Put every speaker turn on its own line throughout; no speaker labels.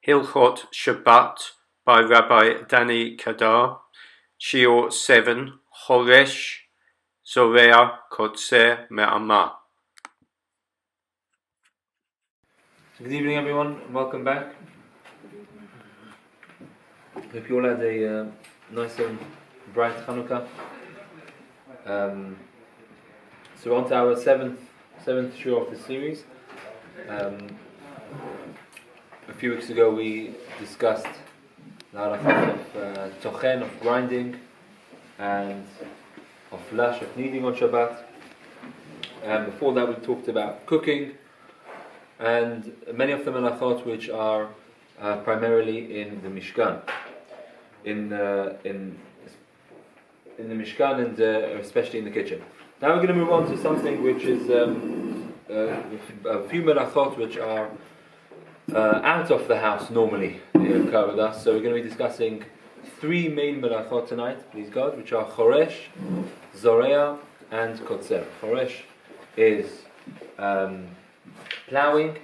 Hilchot Shabbat by Rabbi Danny Kadar, Shiur 7, Choresh, Zorea, Kotzer, Me'amah.
Good evening, everyone, and welcome back. Hope you all had a nice and bright Hanukkah. So we're on to our seventh shiur of the series. A few weeks ago we discussed the halakha of tochen, of grinding, and of lash, of kneading on Shabbat. And before that we talked about cooking, and many of the melachot which are primarily in the Mishkan, in the Mishkan, and especially in the kitchen. Now we're going to move on to something which is a few melachot which are out of the house normally occur with us. So we're going to be discussing three main melachot tonight, please God, which are choresh, zorea, and kotzer. Choresh is ploughing,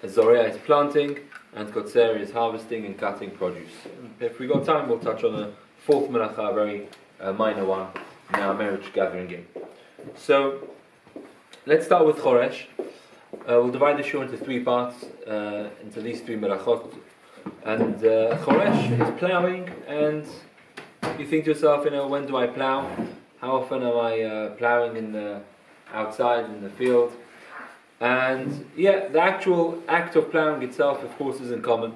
zorea is planting, and kotzer is harvesting and cutting produce. If we got time, we'll touch on a fourth melacha, a very minor one, in our marriage gathering in. So let's start with choresh. We'll divide the shiur into three parts, into these three melachot. And choresh is ploughing, and you think to yourself, when do I plough? How often am I ploughing outside in the field? And the actual act of ploughing itself, of course, isn't common.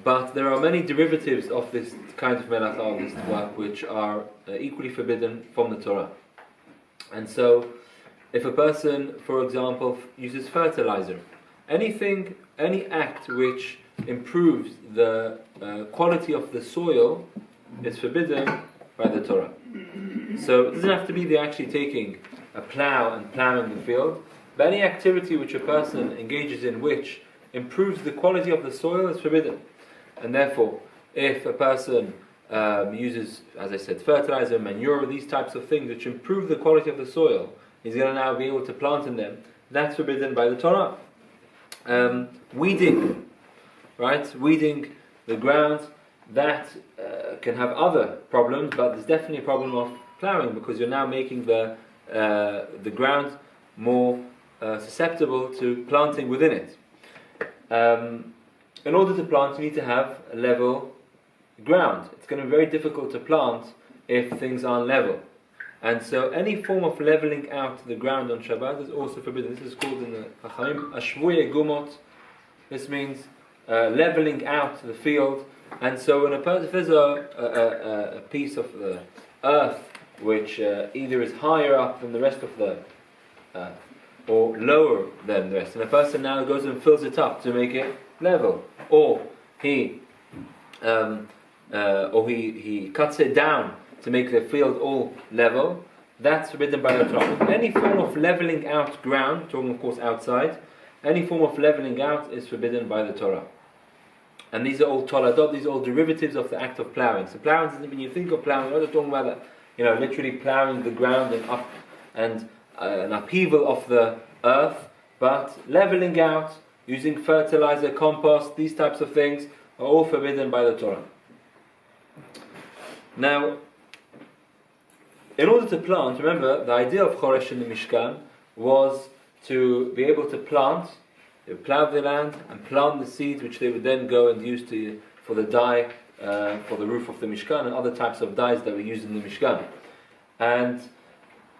But there are many derivatives of this kind of melacha, of this work, which are equally forbidden from the Torah. And so, if a person, for example, uses fertilizer, any act which improves the quality of the soil is forbidden by the Torah. So it doesn't have to be they're actually taking a plough and ploughing the field, but any activity which a person engages in which improves the quality of the soil is forbidden. And therefore, if a person uses, as I said, fertilizer, manure, these types of things which improve the quality of the soil, he's going to now be able to plant in them. That's forbidden by the Torah. Weeding, right? Weeding the ground, that can have other problems, but there's definitely a problem of ploughing, because you're now making the ground more susceptible to planting within it. In order to plant, you need to have a level ground. It's going to be very difficult to plant if things aren't level. And so any form of leveling out the ground on Shabbat is also forbidden. This is called in the Chachamim Ashvuye Gumot. This means leveling out the field. And so when if there's a piece of the earth which either is higher up than the rest of the earth or lower than the rest, and a person now goes and fills it up to make it level, or he cuts it down to make the field all level, that's forbidden by the Torah. Any form of leveling out ground, talking of course outside, any form of leveling out is forbidden by the Torah. And these are all toladot, these are all derivatives of the act of ploughing. So ploughing, when you think of ploughing, you're not talking about that, literally ploughing the ground and an upheaval of the earth, but leveling out, using fertilizer, compost, these types of things are all forbidden by the Torah. Now, in order to plant, remember, the idea of choresh in the Mishkan was to be able to plant. They would plough the land and plant the seeds, which they would then go and use for the dye, for the roof of the Mishkan, and other types of dyes that were used in the Mishkan. And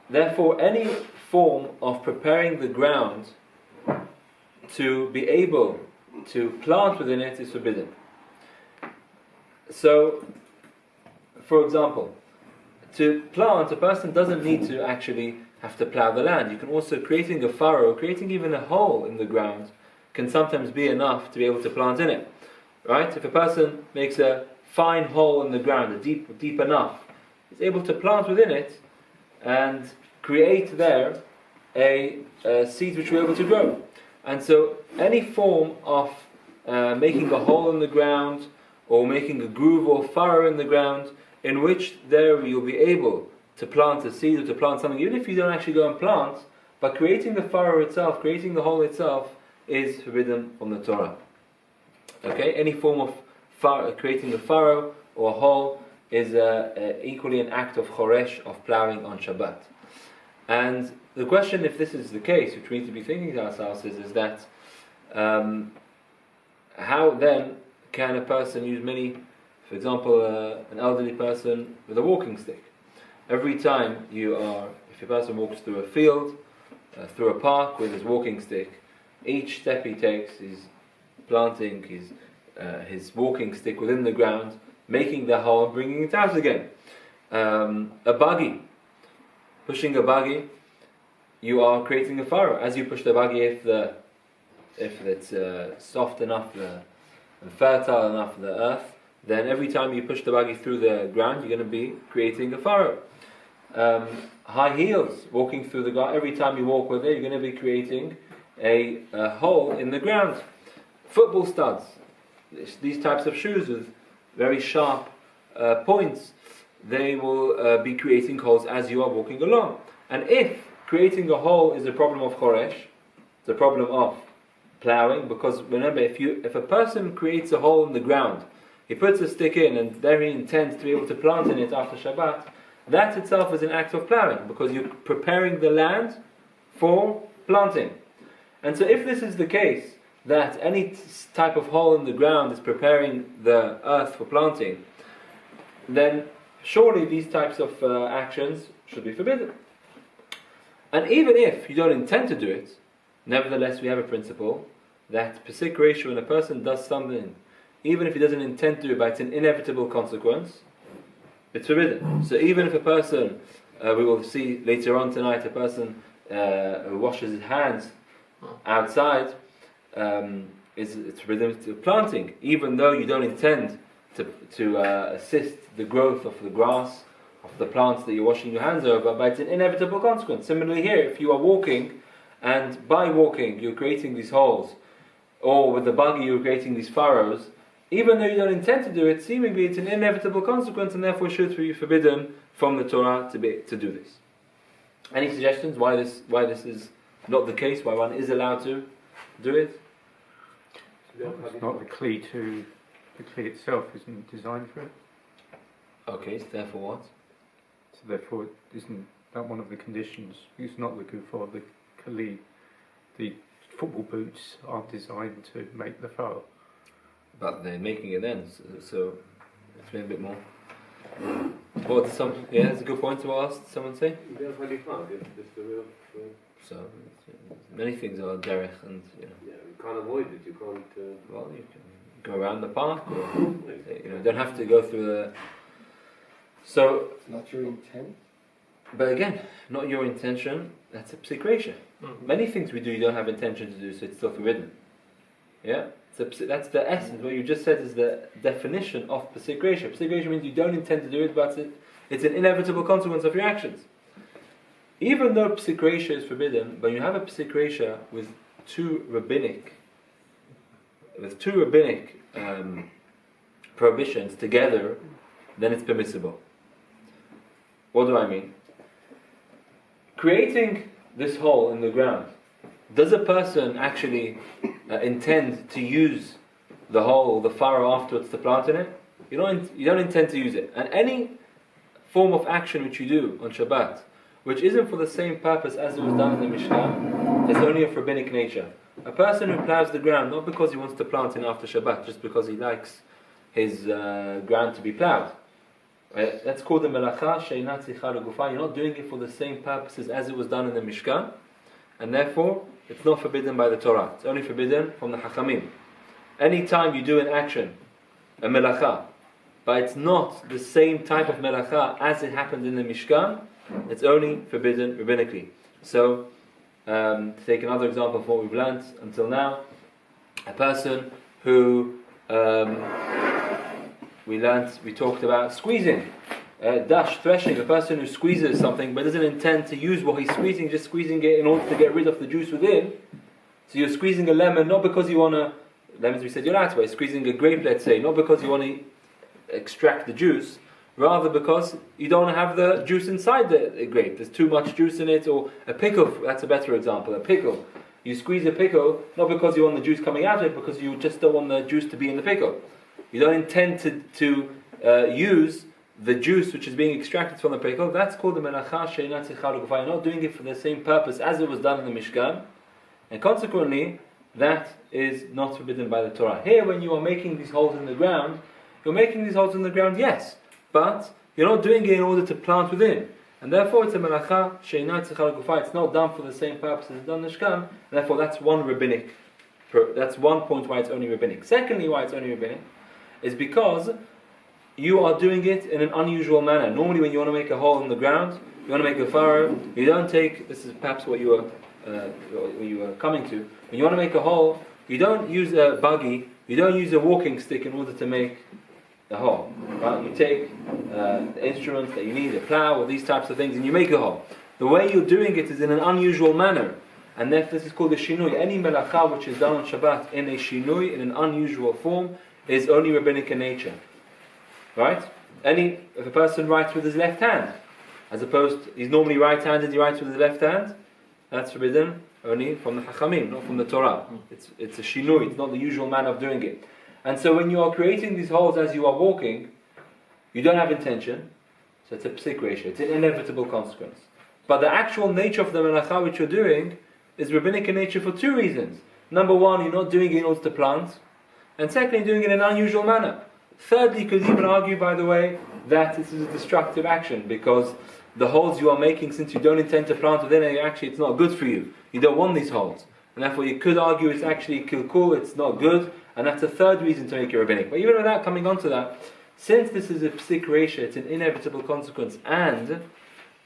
therefore, any form of preparing the ground to be able to plant within it is forbidden. So, for example, to plant, a person doesn't need to actually have to plough the land. You can also, creating a furrow, creating even a hole in the ground, can sometimes be enough to be able to plant in it. Right? If a person makes a fine hole in the ground, deep enough, he's able to plant within it and create there a seed which we're able to grow. And so any form of making a hole in the ground, or making a groove or furrow in the ground, in which there you'll be able to plant a seed or to plant something, even if you don't actually go and plant, but creating the furrow itself, creating the hole itself, is forbidden from the Torah. Okay, any form of creating a furrow or a hole is equally an act of choresh, of ploughing on Shabbat. And the question, if this is the case, which we need to be thinking to ourselves, is that how then can a person use for example, an elderly person with a walking stick? Every time if a person walks through a field, through a park with his walking stick, each step he takes is planting his walking stick within the ground, making the hole, bringing it out again. A buggy, pushing a buggy, you are creating a furrow. As you push the buggy, if it's soft enough and fertile enough, the earth, then every time you push the buggy through the ground, you're going to be creating a furrow. High heels, walking through the ground, every time you walk with it, you're going to be creating a hole in the ground. Football studs, these types of shoes with very sharp points, they will be creating holes as you are walking along. And if creating a hole is a problem of choresh, it's a problem of ploughing, because remember, if a person creates a hole in the ground, he puts a stick in and there he intends to be able to plant in it after Shabbat, that itself is an act of ploughing, because you're preparing the land for planting. And so if this is the case, that any type of hole in the ground is preparing the earth for planting, then surely these types of actions should be forbidden. And even if you don't intend to do it, nevertheless we have a principle that pesik ratio, when a person does something, even if he doesn't intend to do it, but it's an inevitable consequence, it's forbidden. So even if a person, we will see later on tonight, a person who washes his hands outside, it's forbidden to planting, even though you don't intend to assist the growth of the grass, of the plants that you're washing your hands over, but it's an inevitable consequence. Similarly here, if you are walking, and by walking you're creating these holes, or with the buggy you're creating these furrows, even though you don't intend to do it, seemingly it's an inevitable consequence, and therefore should be forbidden from the Torah to do this. Any suggestions why this is not the case, why one is allowed to do it?
It's not the kli itself isn't designed for it.
Okay, so therefore what?
So therefore, isn't that one of the conditions? It's not the kufor, the kli. The football boots aren't designed to make the furrow.
But they're making it then, so explain a bit more. That's a good point to ask. Someone say? So many things are derech, and
Yeah, you can't avoid it. You can't.
Well, you can go around the park, or you don't have to go through the. So
It's not your intent?
But again, not your intention. That's a pesik ratio. Many things we do, you don't have intention to do, so it's still forbidden. Yeah. That's the essence. What you just said is the definition of pesik ratio. Pesik ratio means you don't intend to do it, but it's an inevitable consequence of your actions. Even though pesik ratio is forbidden, but you have a pesik ratio with two rabbinic prohibitions together, then it's permissible. What do I mean? Creating this hole in the ground, does a person actually intend to use the hole, the furrow afterwards to plant in it? You don't intend to use it. And any form of action which you do on Shabbat, which isn't for the same purpose as it was done in the Mishkan, is only of rabbinic nature. A person who plows the ground, not because he wants to plant in after Shabbat, just because he likes his ground to be plowed. Right? That's called the melacha she'ina tzricha legufa. You're not doing it for the same purposes as it was done in the Mishkan, and therefore it's not forbidden by the Torah. It's only forbidden from the Hachamim. Anytime you do an action, a melacha, but it's not the same type of melacha as it happened in the Mishkan, it's only forbidden rabbinically. So, to take another example of what we've learned until now, a person who we talked about squeezing, threshing, a person who squeezes something but doesn't intend to use what he's squeezing, just squeezing it in order to get rid of the juice within. So you're squeezing a lemon not because you want to, lemons we said you're out way, squeezing a grape, let's say, not because you want to extract the juice, rather because you don't have the juice inside the grape. There's too much juice in it. Or a pickle, that's a better example, a pickle. You squeeze a pickle, not because you want the juice coming out of it, because you just don't want the juice to be in the pickle. You don't intend to use the juice which is being extracted from the pickle. That's called the melacha she'ena tzricha l'gufa. You're not doing it for the same purpose as it was done in the Mishkan, and consequently, that is not forbidden by the Torah. Here, when you are making these holes in the ground, you're making these holes in the ground, yes, but you're not doing it in order to plant within. And therefore, it's a melacha she'ena tzricha l'gufa. It's not done for the same purpose as it's done in the Mishkan, and therefore that's one rabbinic. That's one point why it's only rabbinic. Secondly, why it's only rabbinic is because you are doing it in an unusual manner. Normally, when you want to make a hole in the ground, you want to make a furrow, you don't take, this is perhaps what you were coming to, when you want to make a hole, you don't use a buggy, you don't use a walking stick in order to make the hole. Right? You take the instruments that you need, a plow, or these types of things, and you make a hole. The way you're doing it is in an unusual manner, and therefore this is called a shinui. Any melacha which is done on Shabbat in a shinui, in an unusual form, is only rabbinic in nature. Right? If a person writes with his left hand, as opposed to, he's normally right-handed, he writes with his left hand, that's forbidden only from the Chachamim, not from the Torah. It's a shinui, it's not the usual manner of doing it. And so when you are creating these holes as you are walking, you don't have intention, so it's a psik ratio, it's an inevitable consequence. But the actual nature of the melacha which you're doing is rabbinic in nature for two reasons. Number one, you're not doing it in order to plant, and secondly, doing it in an unusual manner. Thirdly, you could even argue, by the way, that this is a destructive action, because the holes you are making, since you don't intend to plant within it, actually it's not good for you. You don't want these holes. And therefore you could argue it's actually kilkul, it's not good, and that's a third reason to make it rabbinic. But even without coming on to that, since this is a psik ratio, it's an inevitable consequence, and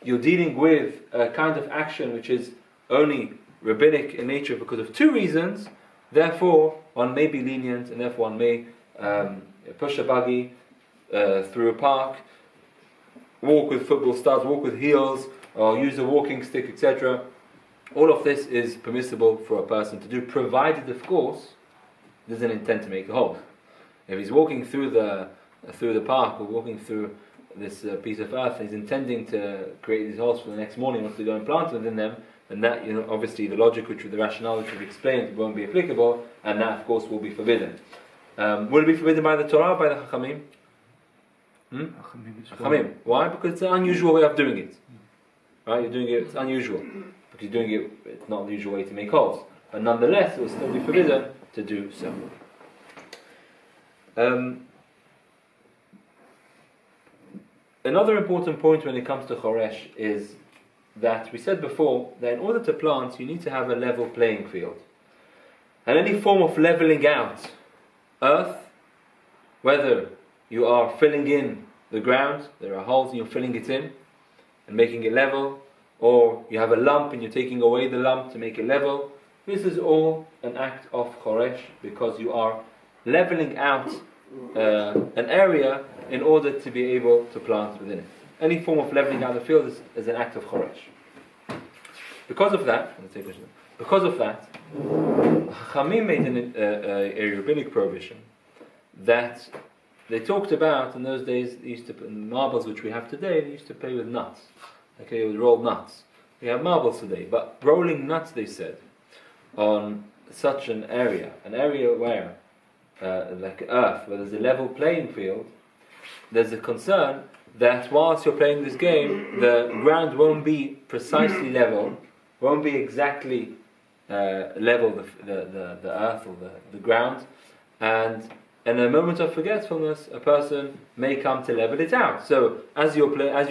you're dealing with a kind of action which is only rabbinic in nature because of two reasons, therefore one may be lenient, and therefore one may push a buggy through a park, walk with football studs, walk with heels, or use a walking stick, etc. All of this is permissible for a person to do, provided, of course, he doesn't intend to make a hole. If he's walking through the park or walking through this piece of earth, and he's intending to create these holes for the next morning, wants to go and plant within them, then that, obviously the logic, the rationale which we've explained, won't be applicable, and that, of course, will be forbidden. Will it be forbidden by the Torah, by the Chachamim? Chachamim. Why? Because it's an unusual way of doing it. Right? You're doing it, it's unusual. Because you're doing it, it's not the usual way to make holes. But nonetheless, it will still be forbidden to do so. Another important point when it comes to Choresh is that we said before that in order to plant, you need to have a level playing field. And any form of leveling out earth, whether you are filling in the ground, there are holes and you're filling it in and making it level, or you have a lump and you're taking away the lump to make it level, this is all an act of Choresh, because you are leveling out an area in order to be able to plant within it. Any form of leveling out the field is an act of Choresh. Because of that, Chachamim made a rabbinic prohibition that they talked about in those days. They used to put marbles, which we have today, they used to play with nuts. Okay, with rolled nuts. We have marbles today, but rolling nuts, they said, on such an area where, like earth, where there's a level playing field, there's a concern that whilst you're playing this game, the ground won't be precisely level, won't be exactly level, the earth or the ground, and in a moment of forgetfulness, a person may come to level it out. So as you're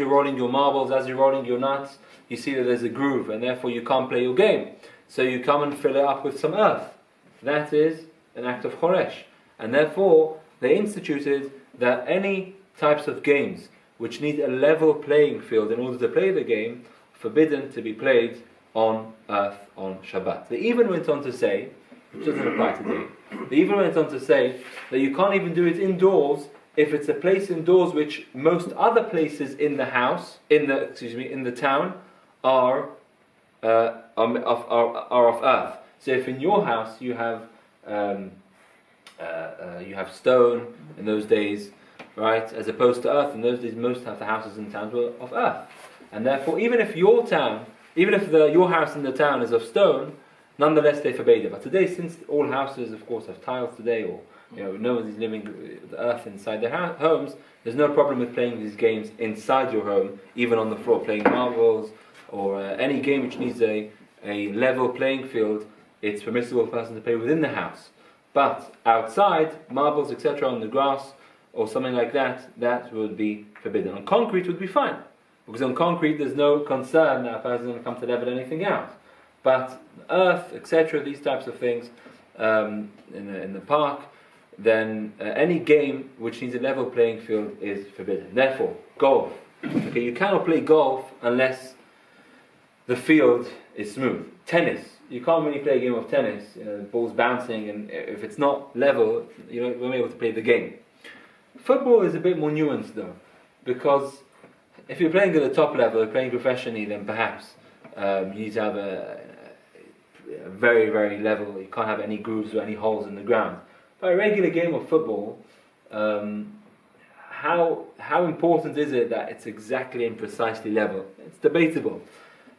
rolling your marbles, as you're rolling your nuts, you see that there's a groove, and therefore you can't play your game. So you come and fill it up with some earth. That is an act of Choresh. And therefore, they instituted that any types of games which need a level playing field in order to play the game, forbidden to be played on earth on Shabbat. They even went on to say, which doesn't apply today, they even went on to say that you can't even do it indoors if it's a place indoors which most other places in the house, in the town, are of earth. So if in your house you have stone in those days, right, as opposed to earth, in those days most of the houses in towns were of earth, and therefore even if your house in the town is of stone, nonetheless they forbade it. But today, since all houses, of course, have tiles today, or no one is living with the earth inside their homes, there's no problem with playing these games inside your home, even on the floor, playing marbles or any game which needs a level playing field. It's permissible for a person to play within the house. But outside, marbles, etc., on the grass or something like that, that would be forbidden. On concrete would be fine, because on concrete there's no concern that a person is going to come to level anything out. But earth, etc., these types of things in the park, then any game which needs a level playing field is forbidden. Therefore, golf. Okay, you cannot play golf unless the field is smooth. Tennis. You can't really play a game of tennis. The ball's bouncing, and if it's not level, you won't be able to play the game. Football is a bit more nuanced though, because if you're playing at the top level, playing professionally, then perhaps you need to have a very, very level. You can't have any grooves or any holes in the ground. But a regular game of football, how important is it that it's exactly and precisely level? It's debatable.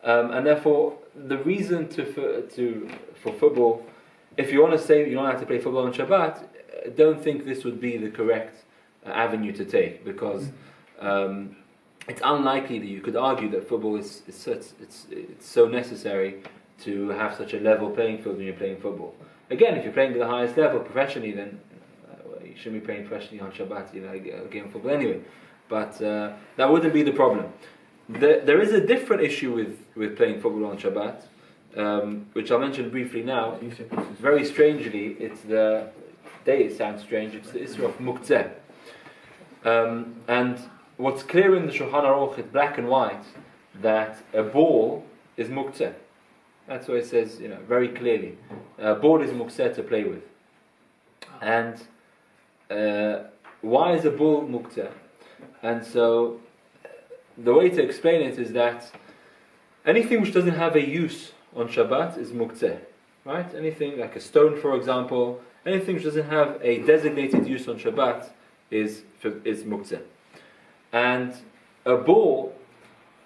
And therefore, the reason for football, if you want to say you don't have to play football on Shabbat, I don't think this would be the correct avenue to take, because it's unlikely that you could argue that football is so necessary to have such a level playing field when you're playing football. Again, if you're playing at the highest level professionally, then you shouldn't be playing professionally on Shabbat, a game of football anyway. But that wouldn't be the problem. There is a different issue with playing football on Shabbat, which I'll mention briefly now. Very strangely, it's the day, it sounds strange, it's the issue of Muqtzeh. And what's clear in the Shulchan Aruch, it's black and white, that a ball is Muqtzeh. That's what it says, very clearly. A ball is Muqtzeh to play with. And why is a ball Muqtzeh? And so the way to explain it is that anything which doesn't have a use on Shabbat is Muqtzeh. Right? Anything like a stone, for example, anything which doesn't have a designated use on Shabbat is Muqtzeh. And a ball,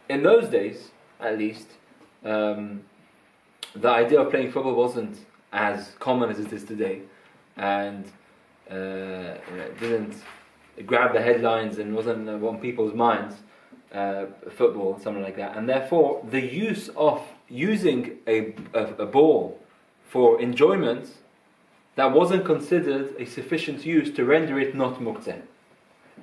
in those days at least, the idea of playing football wasn't as common as it is today, and it didn't grab the headlines and wasn't on people's minds, football, something like that. And therefore, the use of using a ball for enjoyment, that wasn't considered a sufficient use to render it not Muqtzeh.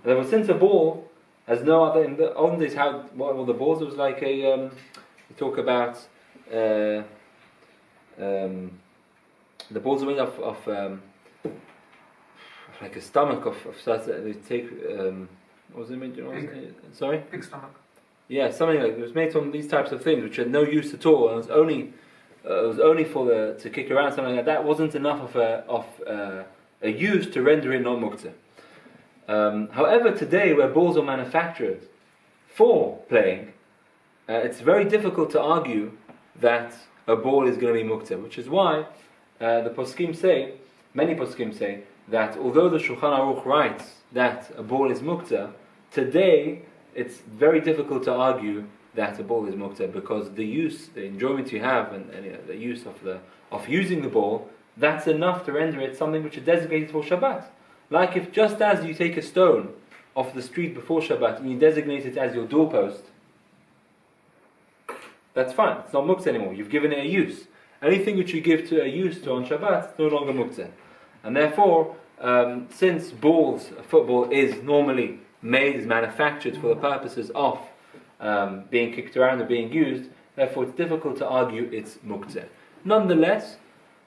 Therefore, since a ball has no other, in the olden days, what were the balls? It was like you talk about the balls are made of like a stomach of such that they take. What was it made? Sorry?
Pig stomach.
Yeah, something like it was made from these types of things which had no use at all, and it was only for to kick around, something like that. That wasn't enough of a use to render it non-Muqtzeh. However, today, where balls are manufactured for playing, it's very difficult to argue that a ball is going to be Muqtzeh, which is why many poskim say that although the Shulchan Aruch writes that a ball is Muqtzeh, today it's very difficult to argue that a ball is Muqtzeh, because the enjoyment you have, and the use of using the ball, that's enough to render it something which is designated for Shabbat. Like if just as you take a stone off the street before Shabbat and you designate it as your doorpost, that's fine. It's not Muqtzeh anymore. You've given it a use. Anything which you give to a use to on Shabbat, it's no longer Muqtzeh. And therefore, since football is normally is manufactured for the purposes of being kicked around or being used, therefore it's difficult to argue it's Muqtzeh. Nonetheless,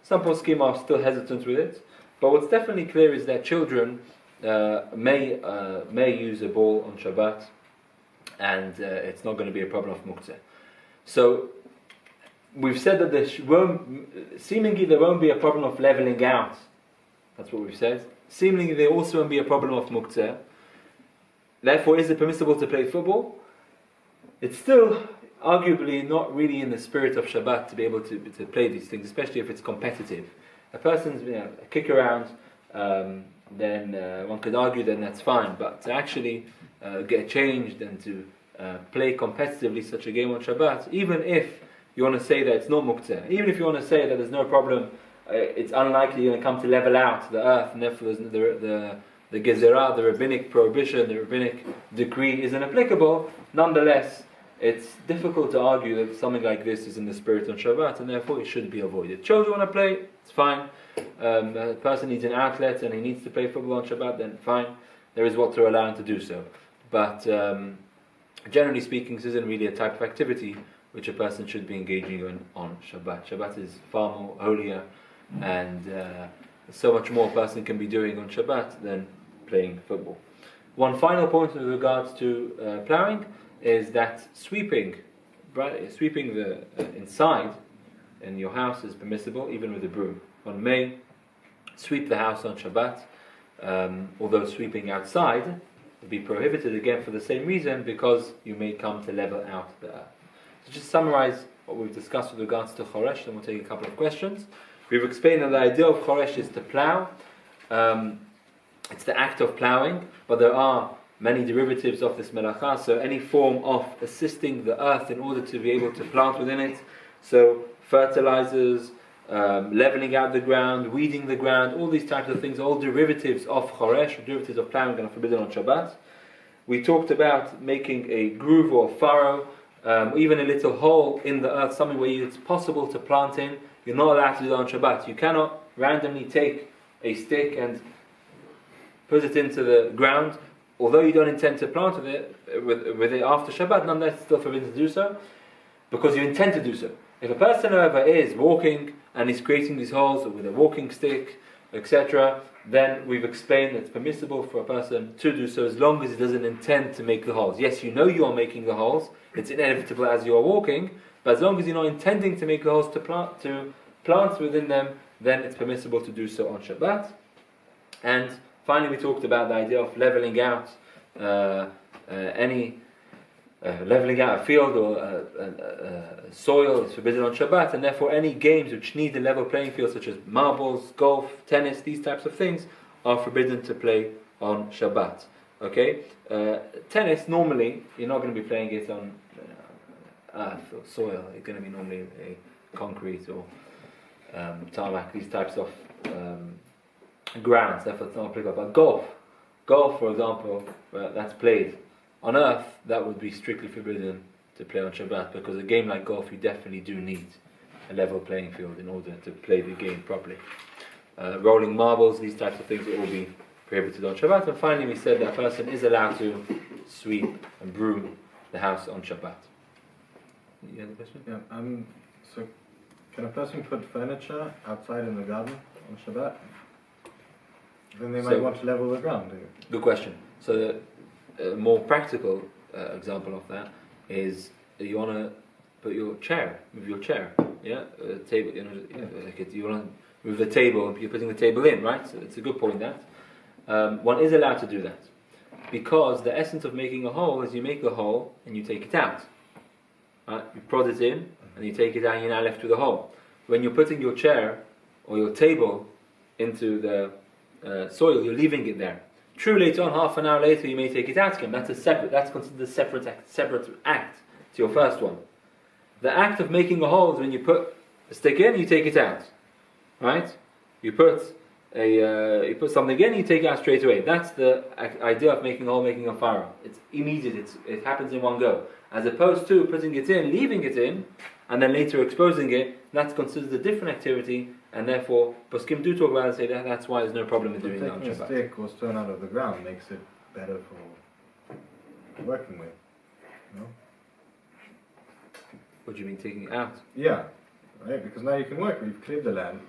some poskim are still hesitant with it, but what's definitely clear is that children may use a ball on Shabbat, and it's not going to be a problem of Muqtzeh. So we've said that seemingly there won't be a problem of leveling out. That's what we've said. Seemingly there also won't be a problem of Muqtzeh. Therefore, is it permissible to play football? It's still arguably not really in the spirit of Shabbat to be able to play these things, especially if it's competitive. A person's a kick around, then one could argue then that's fine. But to actually get changed and to play competitively such a game on Shabbat, even if you want to say that it's not muqteh. Even if you want to say that there's no problem, it's unlikely you're going to come to level out the earth, and therefore the gezerah, the rabbinic prohibition, the rabbinic decree isn't applicable. Nonetheless, it's difficult to argue that something like this is in the spirit on Shabbat, and therefore it should be avoided. Children want to play, it's fine. A person needs an outlet and he needs to play football on Shabbat, then fine. There is what to allow him to do so. But generally speaking, this isn't really a type of activity which a person should be engaging in on Shabbat. Shabbat is far more holier, and so much more a person can be doing on Shabbat than playing football. One final point with regards to ploughing is that sweeping the inside in your house is permissible, even with a broom. One may sweep the house on Shabbat, although sweeping outside would be prohibited again for the same reason, because you may come to level out the earth. So just summarize what we've discussed with regards to Choresh, and we'll take a couple of questions. We've explained that the idea of Choresh is to plough. It's the act of ploughing, but there are many derivatives of this melacha, so any form of assisting the earth in order to be able to plant within it. So fertilizers, leveling out the ground, weeding the ground, all these types of things, all derivatives of Choresh, derivatives of ploughing, and are forbidden on Shabbat. We talked about making a groove or furrow, even a little hole in the earth, something where it's possible to plant in. You're not allowed to do that on Shabbat. You cannot randomly take a stick and put it into the ground, although you don't intend to plant with it after Shabbat. Nonetheless, it's still forbidden to do so, because you intend to do so. If a person, however, is walking and is creating these holes with a walking stick, etc., then we've explained that it's permissible for a person to do so as long as he doesn't intend to make the holes. Yes, you know you are making the holes, it's inevitable as you are walking, but as long as you're not intending to make the holes to plant within them, then it's permissible to do so on Shabbat. And finally, we talked about the idea of leveling out leveling out a field or soil is forbidden on Shabbat, and therefore any games which need a level playing field, such as marbles, golf, tennis, these types of things, are forbidden to play on Shabbat. Okay, tennis, normally you're not going to be playing it on earth or soil. It's going to be normally a concrete or tarmac, these types of grounds. Therefore, it's not applicable. But golf, for example, that's played on earth, that would be strictly forbidden to play on Shabbat, because a game like golf, you definitely do need a level playing field in order to play the game properly. Rolling marbles, these types of things will all be prohibited on Shabbat. And finally, we said that a person is allowed to sweep and broom the house on Shabbat. You have a question?
Yeah. So, can a person put furniture outside in the garden on Shabbat? Then they might want to level the ground.
Good question. So, a more practical example of that is you want to put your chair, move your chair, table. You want to move the table, and you're putting the table in, right? So it's a good point that one is allowed to do that, because the essence of making a hole is you make a hole and you take it out. Right? You prod it in and you take it out, and you're now left with a hole. When you're putting your chair or your table into the soil, you're leaving it there. True, later on, half an hour later, you may take it out again. That's considered a separate act to your first one. The act of making a hole is when you put a stick in, you take it out, right? You put something in, you take it out straight away. That's the idea of making a hole, making a furrow. It's immediate. It happens in one go, as opposed to putting it in, leaving it in, and then later exposing it. That's considered a different activity. And therefore, Poskim do talk about it and say that that's why there's no problem with doing that on Shabbat.
Taking a stick or stone out of the ground makes it better for working with, no?
What do you mean, taking it out?
Yeah, right, because now you can work, you've cleared the land.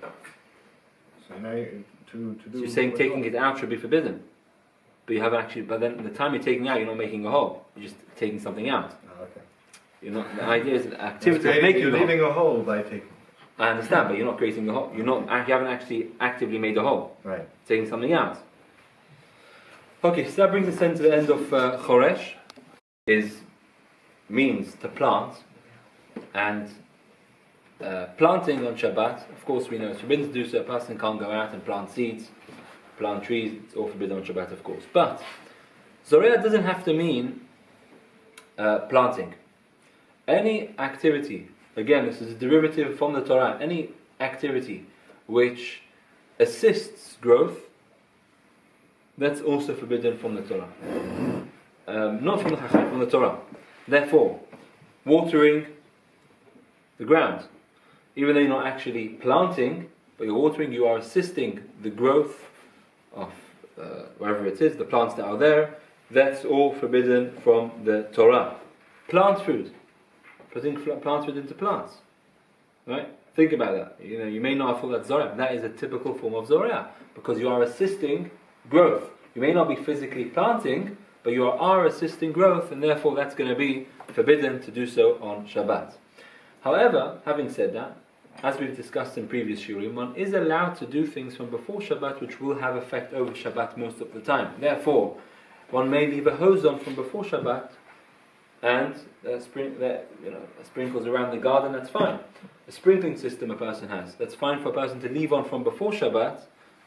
So now to do...
So you're saying taking it out should be forbidden? But you haven't actually, but then the time you're taking it out, you're not making a hole. You're just taking something out.
Oh, okay.
You're not, the idea is the activity of making
you're leaving a hole by taking...
I understand, but you're not creating the hole. You haven't actually actively made the hole.
Right.
Taking something out. Okay, so that brings us then to the end of Choresh. Means to plant, and planting on Shabbat. Of course, we know it's forbidden to do so. A person can't go out and plant seeds, plant trees. It's all forbidden on Shabbat, of course. But Zorea doesn't have to mean planting. Any activity again, this is a derivative from the Torah. Any activity which assists growth, that's also forbidden from the Torah. Not from the Chacham, from the Torah. Therefore, watering the ground, even though you're not actually planting, but you're watering, you are assisting the growth of wherever it is, the plants that are there. That's all forbidden from the Torah. Plant food, putting plant food into plants, right? Think about that. You may not have thought that's Zorah. That is a typical form of Zorah, because you are assisting growth. You may not be physically planting, but you are assisting growth, and therefore that's going to be forbidden to do so on Shabbat. However, having said that, as we've discussed in previous shurim, one is allowed to do things from before Shabbat which will have effect over Shabbat most of the time. Therefore, one may leave a hose on from before Shabbat and sprinkles around the garden, that's fine. A sprinkling system a person has, that's fine for a person to leave on from before Shabbat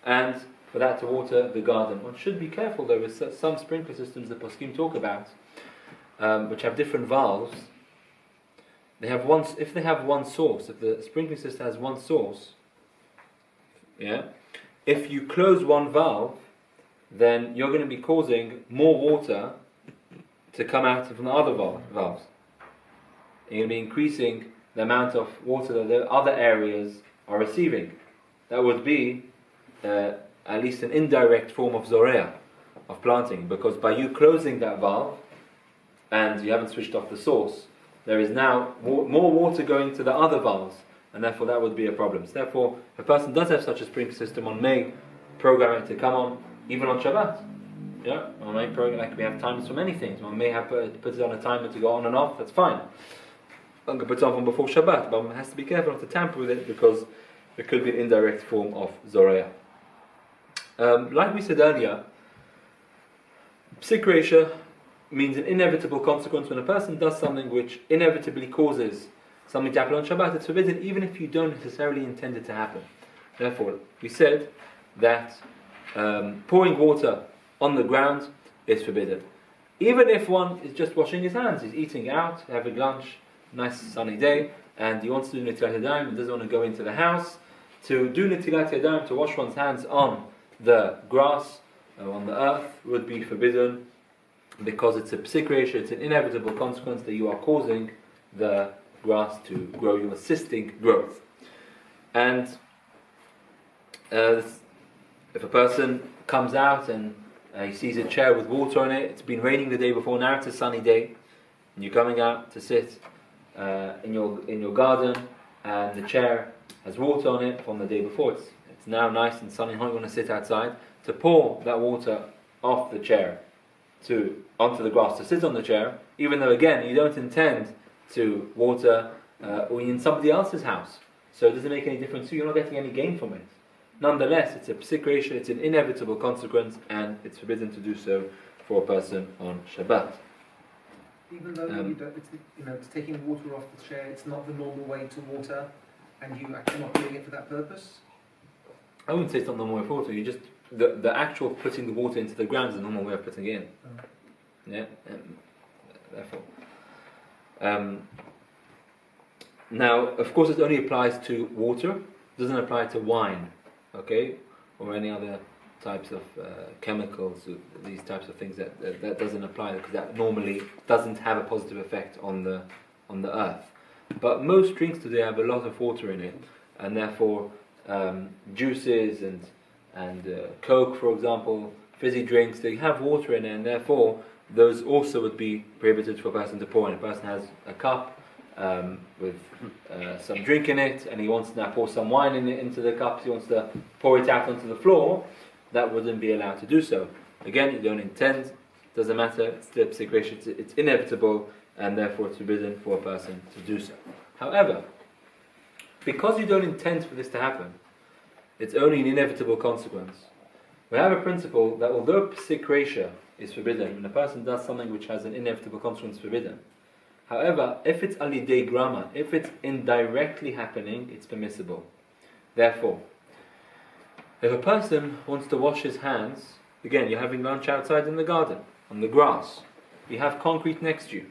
and for that to water the garden. One should be careful though with some sprinkler systems that Poskim talk about, which have different valves. If they have one source, if the sprinkling system has one source, if you close one valve, then you're going to be causing more water to come out from the other valves. You're going to be increasing the amount of water that the other areas are receiving. That would be at least an indirect form of Zorea, of planting, because by you closing that valve and you haven't switched off the source, there is now more water going to the other valves, and therefore that would be a problem. So therefore, if a person does have such a sprinkler system, one may program it to come on even on Shabbat. One may program, like we have timers for many things. One may have put it on a timer to go on and off, that's fine. One can put it on from before Shabbat, but one has to be careful not to tamper with it because it could be an indirect form of Zorea. Like we said earlier, Psik Reisha means an inevitable consequence. When a person does something which inevitably causes something to happen on Shabbat, it's forbidden even if you don't necessarily intend it to happen. Therefore, we said that pouring water on the ground is forbidden. Even if one is just washing his hands, he's eating out, having lunch, nice sunny day, and he wants to do Netilat Yadayim and doesn't want to go into the house, to do Netilat Yadayim, to wash one's hands on the grass, on the earth, would be forbidden, because it's a Psik Reisha, it's an inevitable consequence that you are causing the grass to grow, you're assisting growth. And if a person comes out and he sees a chair with water on it, it's been raining the day before, now it's a sunny day, and you're coming out to sit in your garden, and the chair has water on it from the day before, it's now nice and sunny, you want to sit outside, to pour that water off the chair onto the grass to sit on the chair, even though again you don't intend to water or in somebody else's house, so it doesn't make any difference to you, you're not getting any gain from it. Nonetheless, it's a Psik Reisha, it's an inevitable consequence, and it's forbidden to do so for a person on Shabbat.
Even though it's taking water off the chair, it's not the normal way to water, and you actually not doing it for that purpose?
I wouldn't say it's not the normal way of water, you just the actual putting the water into the ground is the normal way of putting it in. Therefore. Now, of course, it only applies to water, it doesn't apply to wine, okay, or any other types of chemicals, these types of things that doesn't apply, because that normally doesn't have a positive effect on the earth. But most drinks today have a lot of water in it, and therefore juices and Coke, for example, fizzy drinks, they have water in it, and therefore those also would be prohibited for a person to pour in. A person has a cup with some drink in it, and he wants to now pour some wine into the cup, he wants to pour it out onto the floor, that wouldn't be allowed to do so. Again, you don't intend, doesn't matter, it's the Psik Reisha, it's inevitable, and therefore it's forbidden for a person to do so. However, because you don't intend for this to happen, it's only an inevitable consequence. We have a principle that although Psik Reisha is forbidden, when a person does something which has an inevitable consequence forbidden, however, if it's alidei grama, if it's indirectly happening, it's permissible. Therefore, if a person wants to wash his hands, again, you're having lunch outside in the garden, on the grass, you have concrete next to you.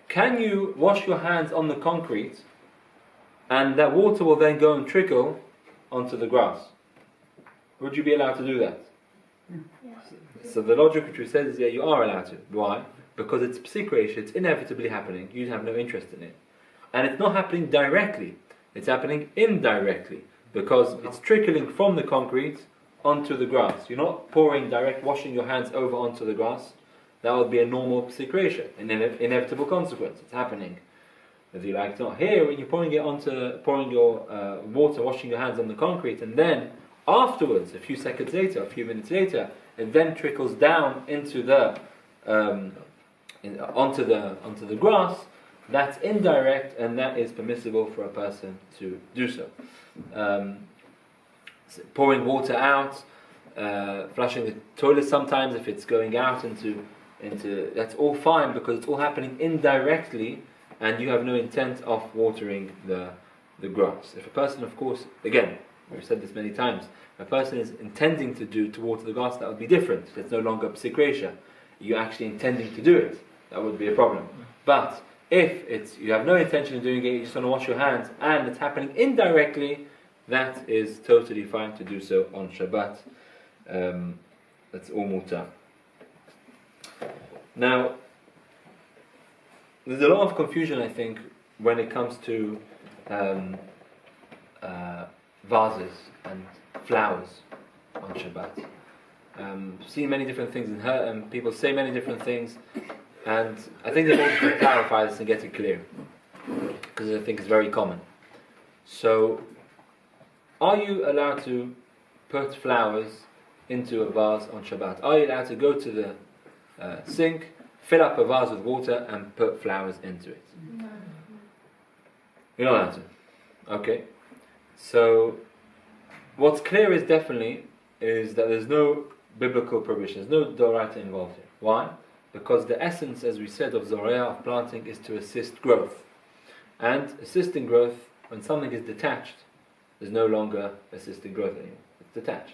can you wash your hands on the concrete and that water will then go and trickle onto the grass? Would you be allowed to do that? So the logic which we said is, yeah, you are allowed to. Why? Because it's psikresh, it's inevitably happening. You have no interest in it. And it's not happening directly. It's happening indirectly. Because it's trickling from the concrete onto the grass. You're not pouring direct, washing your hands over onto the grass. That would be a normal psikresh, an inevitable consequence. It's happening. Whether you like it or not. Here, when you're pouring your water, washing your hands on the concrete, and then afterwards, a few seconds later, a few minutes later, it then trickles down into the onto the grass. That's indirect, and that is permissible for a person to do so. So pouring water out, flushing the toilet sometimes if it's going out into that's all fine because it's all happening indirectly, and you have no intent of watering the grass. If a person, of course, again, we've said this many times, a person is intending to water the grass, that would be different. It's no longer psikresha. You're actually intending to do it. That would be a problem. But if you have no intention of doing it, you just want to wash your hands, and it's happening indirectly, that is totally fine to do so on Shabbat. That's all mutar. Now, there's a lot of confusion, I think, when it comes to vases and flowers on Shabbat. Seen many different things in her, and people say many different things, and I think they want to clarify this and get it clear, because I think it's very common. So, are you allowed to put flowers into a vase on Shabbat? Are you allowed to go to the sink, fill up a vase with water, and put flowers into it?
No.
You're not allowed to. Okay. So, what's clear is that there's no biblical prohibition, there's no doraita involved here. Why? Because the essence, as we said, of zoreah, of planting, is to assist growth. And assisting growth, when something is detached, there's no longer assisting growth anymore. It's detached.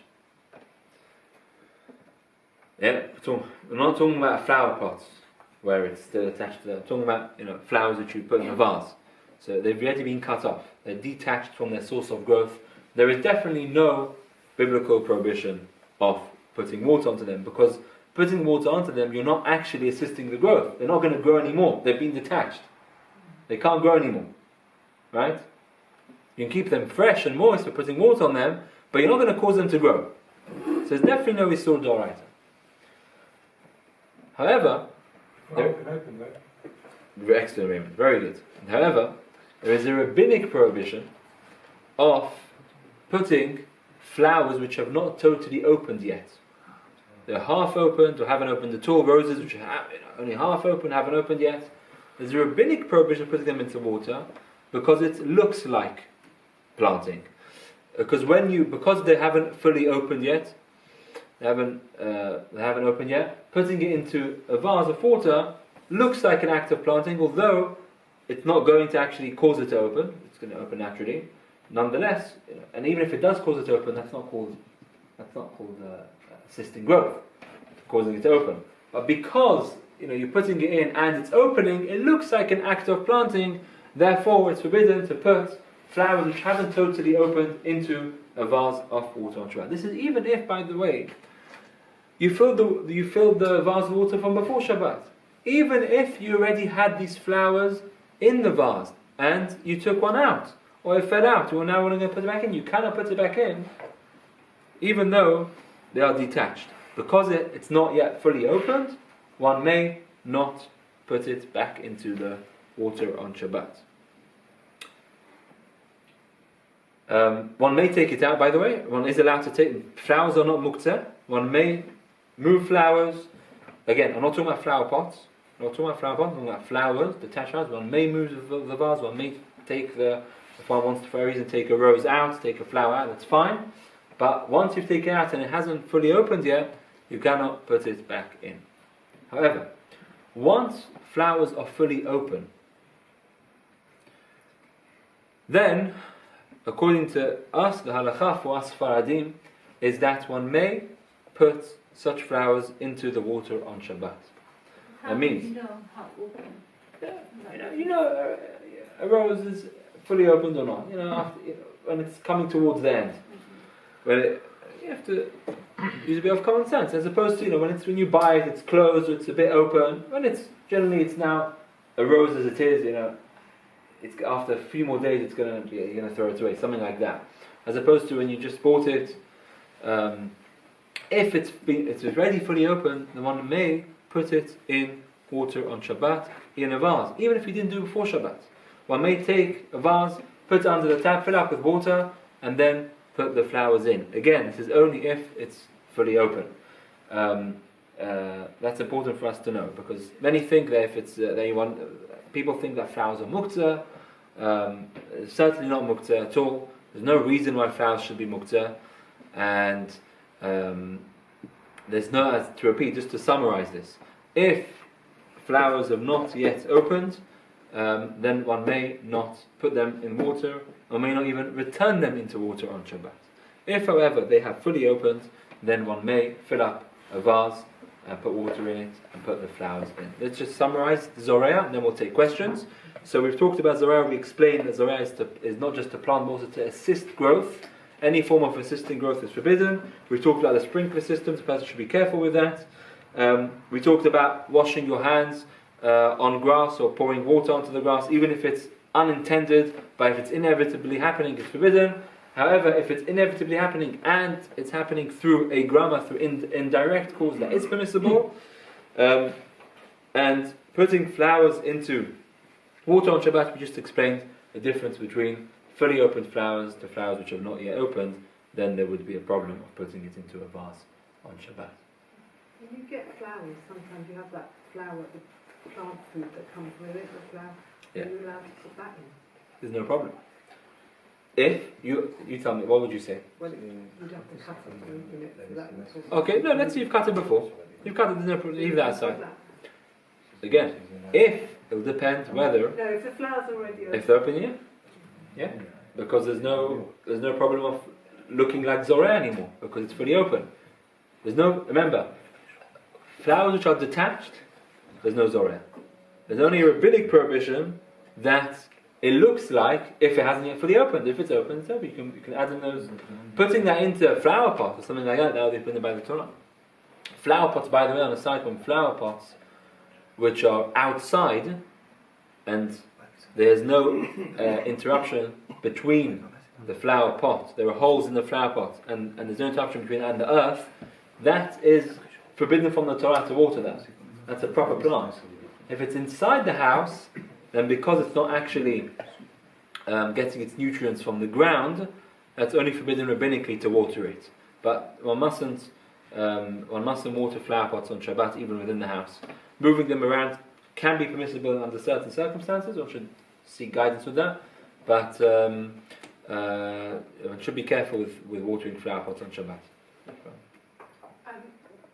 Yeah, we're not talking about flower pots where it's still attached to them. We're talking about flowers that you put in a vase. So they've already been cut off. They're detached from their source of growth. There is definitely no biblical prohibition of putting water onto them, because putting water onto them, you're not actually assisting the growth. They're not going to grow anymore. They've been detached. They can't grow anymore. Right? You can keep them fresh and moist by putting water on them, but you're not going to cause them to grow. So there's definitely no Isur Doraita. However, excellent Raymond, very good. However, there is a rabbinic prohibition of putting flowers which have not totally opened yet. They're half opened or haven't opened at all. Roses which are only half open, haven't opened yet. There's a rabbinic prohibition of putting them into water because it looks like planting. Because they haven't fully opened yet, they haven't opened yet, putting it into a vase of water looks like an act of planting, although it's not going to actually cause it to open. It's going to open naturally. Nonetheless, and even if it does cause it to open, that's not called assisting growth, causing it to open. But because you're putting it in and it's opening, it looks like an act of planting. Therefore, it's forbidden to put flowers which haven't totally opened into a vase of water on Shabbat. This is even if, by the way, you filled the vase with water from before Shabbat. Even if you already had these flowers in the vase and you took one out, or it fell out, you're now going to put it back in. You cannot put it back in, even though they are detached. Because it's not yet fully opened, one may not put it back into the water on Shabbat. One may take it out, by the way. One is allowed to take... Flowers are not muktzeh. One may move flowers. Again, I'm not talking about flower pots. I'm talking about flowers, detached flowers. One may move the vase. One may take if one wants to, for a reason, take a rose out, take a flower out, that's fine. But once you've taken it out and it hasn't fully opened yet, you cannot put it back in. However, once flowers are fully open, then, according to us, the halakha for us Faradim, is that one may put such flowers into the water on Shabbat.
How do you know how open?
A rose is fully opened or not. When it's coming towards the end, you have to use a bit of common sense, as opposed to when you buy it, it's closed, or it's a bit open. When it's now a rose as it is, it's after a few more days you're gonna throw it away, something like that. As opposed to when you just bought it, if it's already fully open, then one may put it in water on Shabbat in a vase, even if you didn't do it before Shabbat. One may take a vase, put it under the tap, fill it up with water, and then put the flowers in. Again, this is only if it's fully open. That's important for us to know, because many think that if it's people think that flowers are muktzah. Certainly not muktzah at all. There's no reason why flowers should be muktzah, and there's no, to repeat, just to summarize this, if flowers have not yet opened, then one may not put them in water, or may not even return them into water on Shabbat. If, however, they have fully opened, then one may fill up a vase and put water in it and put the flowers in. Let's just summarize the Zoreah, and then we'll take questions. So we've talked about Zoreah. We explained that Zoreah is not just to plant, but also to assist growth. Any form of assisting growth is forbidden. We talked about the sprinkler systems. The person should be careful with that. We talked about washing your hands on grass, or pouring water onto the grass, even if it's unintended, but if it's inevitably happening, it's forbidden. However, if it's inevitably happening and it's happening through a grama, through indirect cause, that is permissible. And putting flowers into water on Shabbat, we just explained the difference between fully opened flowers to flowers which have not yet opened. Then there would be a problem of putting it into a vase on Shabbat.
When you get flowers, sometimes you have that flower, the plant food that comes with it, the flower.
Yeah.
Are you allowed to put that in?
There's no problem. If you tell me, what would you say?
Well, you'd have to cut it and open it for that.
Okay, no, let's say you've cut it before. You've cut it, there's no problem, leave that aside. Again, it will depend whether,
No, if the flowers are already open.
if they're open, yeah, because there's no problem of looking like Zorah anymore, because it's fully open. Remember, flowers which are detached, there's no Zorah. There's only a rabbinic prohibition that it looks like, if it hasn't yet fully opened. If it's open, it's open. You can add in those. Putting that into a flower pot or something like that would be put by the Torah. Flower pots, by the way, on a side one, flower pots which are outside, and there's no interruption between the flower pot. There are holes in the flower pot, and there's no interruption between that and the earth. That is forbidden from the Torah to water that. That's a proper plant. If it's inside the house, then because it's not actually getting its nutrients from the ground, that's only forbidden rabbinically to water it. But one mustn't water flower pots on Shabbat even within the house. Moving them around can be permissible under certain circumstances. One should seek guidance with that. But one should be careful with watering flower pots on Shabbat.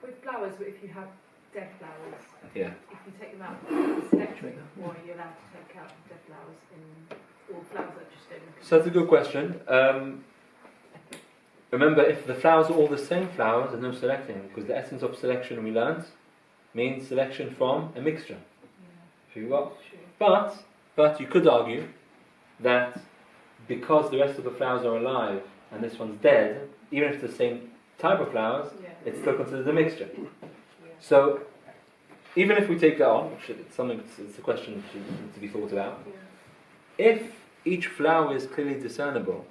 With flowers, if you have dead flowers,
Yeah.
if you take them out of the selection, or are you allowed to take out dead flowers or flowers that just don't look?
So that's a good question. Remember, if the flowers are all the same flowers, there's no selecting, because the essence of selection we learned means selection from a mixture.
Yeah.
But you could argue that because the rest of the flowers are alive and this one's dead, even if it's the same type of flowers, it's still considered a mixture.
Yeah.
So even if we take that on, it's a question which needs to be thought about.
Yeah.
If each flower is clearly discernible,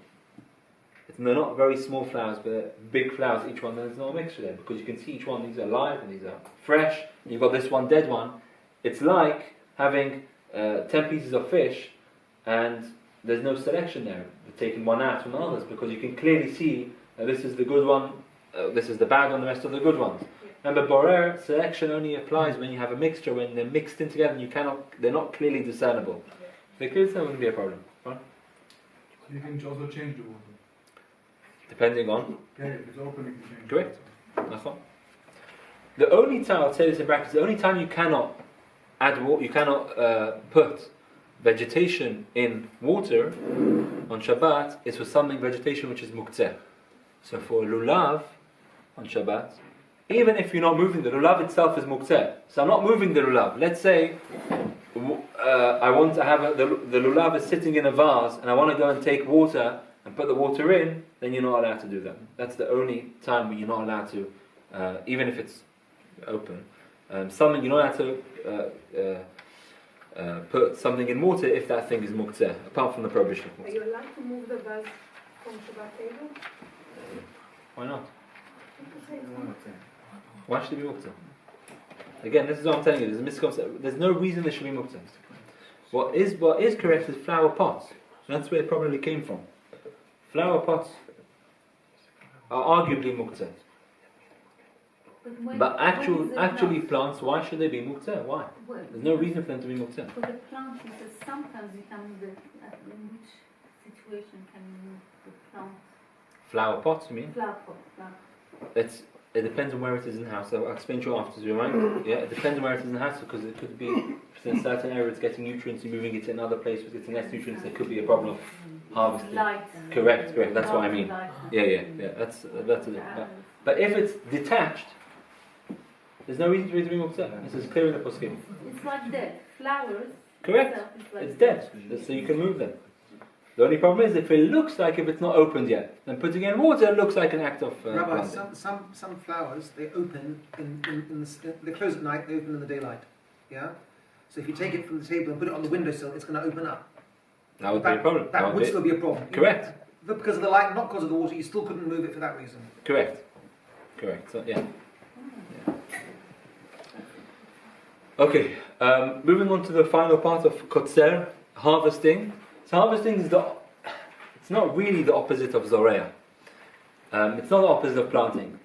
they're not very small flowers, but big flowers, each one, there's no mixture there, because you can see each one, these are live and these are fresh, and you've got this one dead one. It's like having 10 pieces of fish, and there's no selection there, taking one out from the others, because you can clearly see this is the good one, this is the bad one, the rest of the good ones. Remember, borer, selection only applies when you have a mixture, when they're mixed in together and they're not clearly discernible. If they're clearly discernible, wouldn't be a problem. Right?
You can also change the water.
Depending on.
Yeah, if it's open, you can change.
Correct. That's fine. The only time, I'll say this in brackets, the only time you cannot add water, you cannot put vegetation in water on Shabbat is for something vegetation which is muktzeh. So for lulav on Shabbat, even if you're not moving the lulav itself is muktzeh. So I'm not moving the lulav. Let's say I want to have the lulav is sitting in a vase, and I want to go and take water and put the water in, then you're not allowed to do that. That's the only time when you're not allowed to, even if it's open. Something you're not allowed to put something in water if that thing is muqteh, apart from the prohibition.
Are you allowed to move the vase from Shabbat table?
Why not? Why should it be muqteh? Again, this is what I'm telling you. There's a misconception. There's no reason there should be muqteh. What is correct is flower pots. That's where it probably came from. Flower pots are arguably muqteh. But actually plants, why should they be muqteh? Why? There's no reason for them to be muqteh.
For the plants, because sometimes you can move it. In which situation can you move the plant?
Flower pots, you mean?
Flower pot.
It depends on where it is in the house. I'll explain to you after, right? Yeah, it depends on where it is in the house, because it could be in a certain area it's getting nutrients, you're moving it to another place it's getting less nutrients, there could be a problem of harvesting.
Light.
Correct, that's what I mean. Yeah, that's it. But if it's detached, there's no reason for it to be muqteh. This is clear in the poskim.
It's like dead. Flowers.
Correct. It's dead, so you can move them. The only problem is if it looks like if it's not opened yet, then putting in water looks like an act of
Rabbi,
planting.
some flowers, they open they close at night, they open in the daylight. Yeah? So if you take it from the table and put it on the windowsill, it's going to open up.
That would be a problem.
That would still be a problem.
Correct.
Because of the light, not because of the water, you still couldn't move it for that reason.
Correct. So, yeah. Okay, moving on to the final part of kotzer, harvesting. So harvesting is it's not really the opposite of zoreah. It's not the opposite of planting.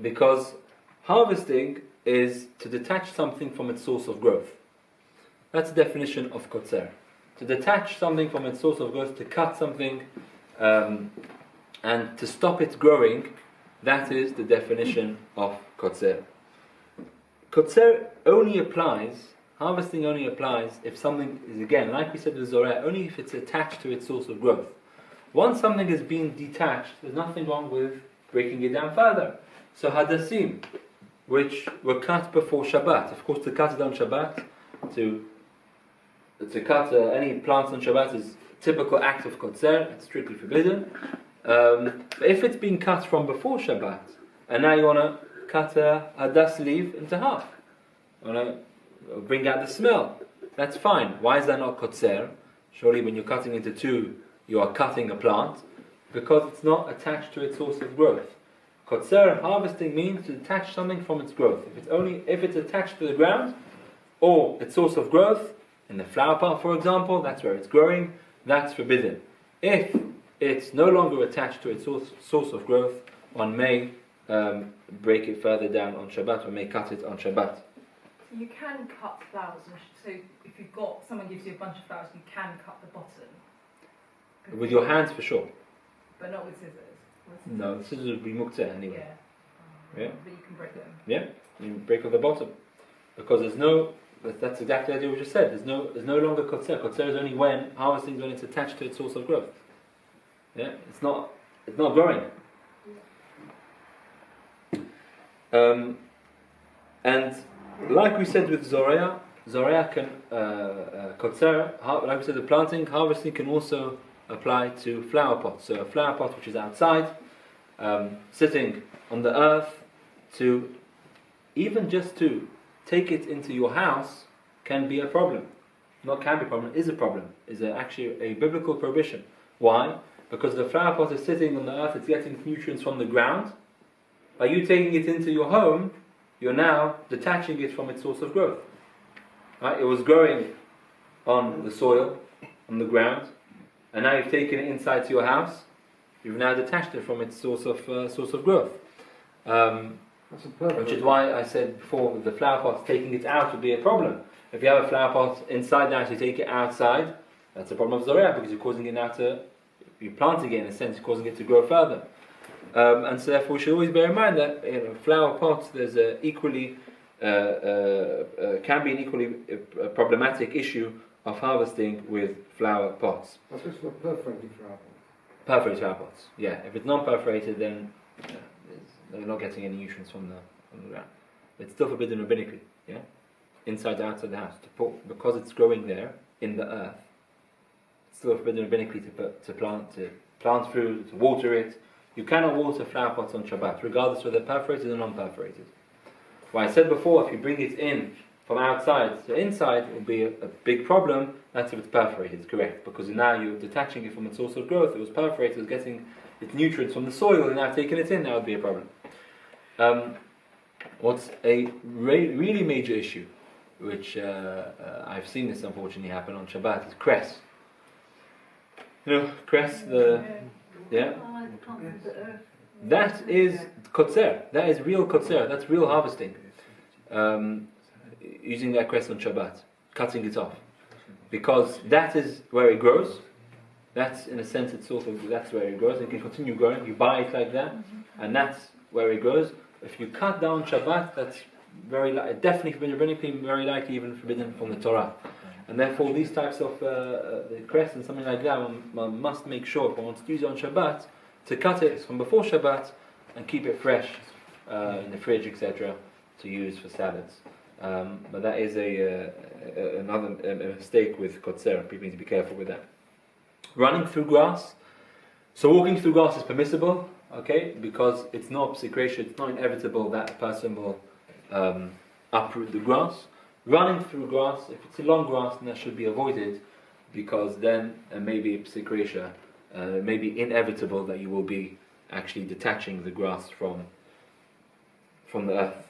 Because harvesting is to detach something from its source of growth. That's the definition of kotzer. To detach something from its source of growth, to cut something and to stop it growing, that is the definition of kotzer. Kotzer only applies, harvesting only applies if something is, again, like we said with Zorah, only if it's attached to its source of growth. Once something is being detached, there's nothing wrong with breaking it down further. So hadassim, which were cut before Shabbat, of course to cut it on Shabbat, to cut any plants on Shabbat is a typical act of kotzer, it's strictly forbidden. But if it's been cut from before Shabbat, and now you want to cut a hadas leaf into half, you want to bring out the smell, that's fine. Why is that not kotzer? Surely when you're cutting into two, you are cutting a plant, because it's not attached to its source of growth. Kotzer, harvesting, means to detach something from its growth. If it's attached to the ground, or its source of growth, in the flower pot for example, that's where it's growing, that's forbidden. If it's no longer attached to its source of growth, one may break it further down on Shabbat, one may cut it on Shabbat.
You can cut flowers, so if someone gives you a bunch of flowers, you can cut the bottom.
With your hands for sure.
But not with scissors.
No, the scissors would be muqteh anyway.
Yeah. But you can break them.
Yeah, you break off the bottom. Because that's exactly the idea we just said. There's no longer kotzer. Kotzer is only when harvesting is when it's attached to its source of growth. Yeah, it's not growing. And like we said with Zoraya can kotzer, like we said, the planting, harvesting can also apply to flower pots. So a flower pot which is outside, sitting on the earth, even just to take it into your house can be a problem. Not can be a problem, is a problem. Is actually a biblical prohibition. Why? Because the flower pot is sitting on the earth, it's getting nutrients from the ground. By you taking it into your home, you're now detaching it from its source of growth. Right? It was growing on the soil, on the ground, and now you've taken it inside to your house. You've now detached it from its source of growth. Which is why I said before, the flower pot, taking it out would be a problem. If you have a flower pot inside the house, you take it outside, that's a problem of Zorah, because you're causing it now you're planting it in a sense, you're causing it to grow further. And so therefore we should always bear in mind that flower pots, there's can be an equally problematic issue of harvesting with flower pots.
That's just for perforated flower pots.
Perforated flower pots, yeah. If it's non-perforated, then they're not getting any nutrients from the ground. It's still forbidden rabbinically, yeah? inside or outside the house, because it's growing there in the earth. It's still forbidden rabbinically to plant fruit, to water it. You cannot water flower pots on Shabbat, regardless whether they're perforated or non-perforated. Well, I said before, if you bring it in from outside to inside, it will be a big problem. That's if it's perforated, correct? Because now you're detaching it from its source of growth. It was perforated, it was getting its nutrients from the soil, and now taking it in, that would be a problem. What's a really major issue, which I've seen this unfortunately happen on Shabbat, is cress. You know, cress, that is kotzer. That is real kotzer. That's real harvesting. Using that cress on Shabbat, cutting it off, because that is where it grows. That's, in a sense, that's where it grows. It can continue growing. You buy it like that, and that's where it grows. If you cut down Shabbat, that's definitely forbidden rabbinically, very likely even forbidden from the Torah. And therefore, these types of the cress and something like that, one must make sure, if one wants to use it on Shabbat, to cut it from before Shabbat and keep it fresh in the fridge, etc., to use for salads. But that is another mistake with kotzer. People need to be careful with that. Running through grass. So walking through grass is permissible, okay, because it's not secretion, it's not inevitable that a person will uproot the grass. Running through grass, if it's a long grass, then that should be avoided, because then maybe secretion, may be inevitable that you will be actually detaching the grass from the earth.